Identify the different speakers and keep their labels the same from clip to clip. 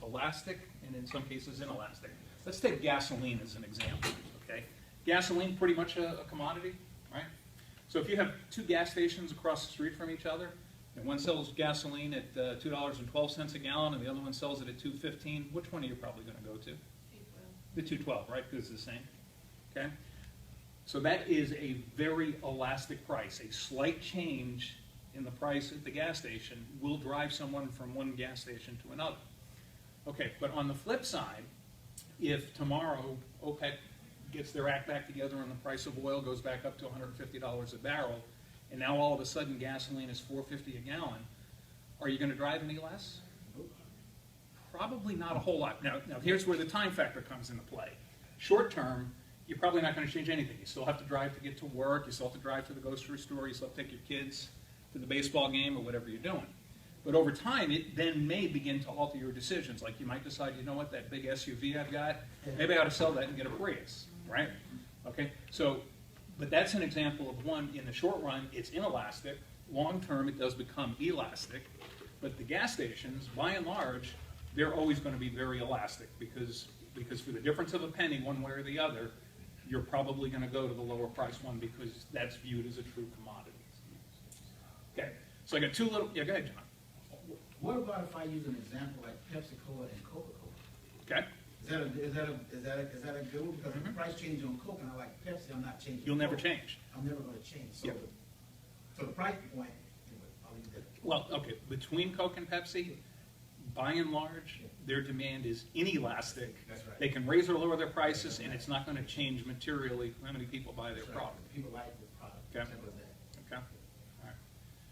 Speaker 1: elastic and in some cases inelastic. Let's take gasoline as an example, okay? Gasoline, pretty much a commodity, right? So if you have two gas stations across the street from each other, and one sells gasoline at $2.12 a gallon and the other one sells it at $2.15, which one are you probably going to go to? The $2.12, right, because it's the same, okay? So that is a very elastic price. A slight change in the price at the gas station will drive someone from one gas station to another. Okay, but on the flip side, if tomorrow OPEC gets their act back together and the price of oil goes back up to $150 a barrel, and now all of a sudden gasoline is $4.50 a gallon, are you going to drive any less? Probably not a whole lot. Now here's where the time factor comes into play. Short term, you're probably not going to change anything. You still have to drive to get to work, you still have to drive to the grocery store, you still have to take your kids to the baseball game or whatever you're doing. But over time, it then may begin to alter your decisions. Like you might decide, you know what, that big SUV I've got, maybe I ought to sell that and get a Prius, right? Okay, so, but that's an example of one, in the short run, it's inelastic. Long term, it does become elastic. But the gas stations, by and large, they're always going to be very elastic because for the difference of a penny, one way or the other, you're probably going to go to the lower price one because that's viewed as a true commodity. Okay, so I got two little, yeah, go ahead, John.
Speaker 2: What about if I use an example like Pepsi-Cola and Coca-Cola?
Speaker 1: Okay.
Speaker 2: Is that a good one? Because if the price changes on Coke and I like Pepsi, I'm not changing.
Speaker 1: You'll never
Speaker 2: Coke.
Speaker 1: change.
Speaker 2: I'm never going to change. So,
Speaker 1: Yep.
Speaker 2: so the price point, anyway, I'll leave that.
Speaker 1: Well, okay, between Coke and Pepsi, by and large, their demand is inelastic.
Speaker 2: That's right.
Speaker 1: They can raise or lower their prices, and it's not going to change materially how many people buy their
Speaker 2: That's right.
Speaker 1: product.
Speaker 2: People like the product.
Speaker 1: Okay.
Speaker 2: Simple as that.
Speaker 1: Okay. All right.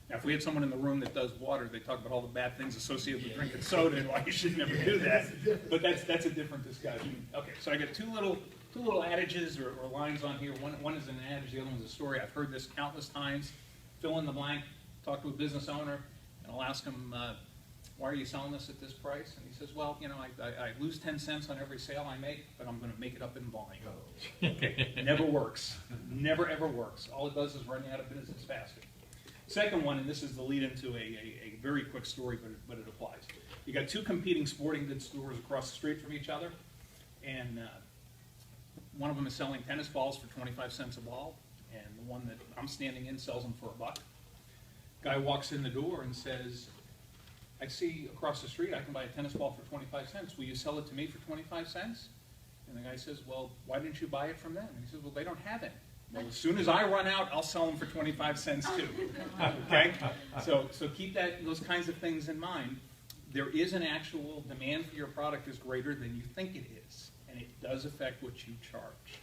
Speaker 1: Now, if we had someone in the room that does water, they talk about all the bad things associated with drinking soda and why you should never do that. But that's a different discussion. Okay, so I got two little adages or lines on here. One is an adage, the other one's a story. I've heard this countless times. Fill in the blank. Talk to a business owner, and I'll ask him, why are you selling this at this price? And he says, well, you know, I lose 10 cents on every sale I make, but I'm going to make it up in volume. Okay, it never works. Never, ever works. All it does is run you out of business faster. Second one, and this is the lead into a very quick story, but it applies. You got two competing sporting goods stores across the street from each other, and one of them is selling tennis balls for 25 cents a ball, and the one that I'm standing in sells them for $1. Guy walks in the door and says, I see across the street I can buy a tennis ball for 25 cents. Will you sell it to me for 25 cents? And the guy says, well, why didn't you buy it from them? And he says, well, they don't have it. Well, as soon as I run out, I'll sell them for 25 cents too. Okay? So keep those kinds of things in mind. There is an actual demand for your product is greater than you think it is, and it does affect what you charge.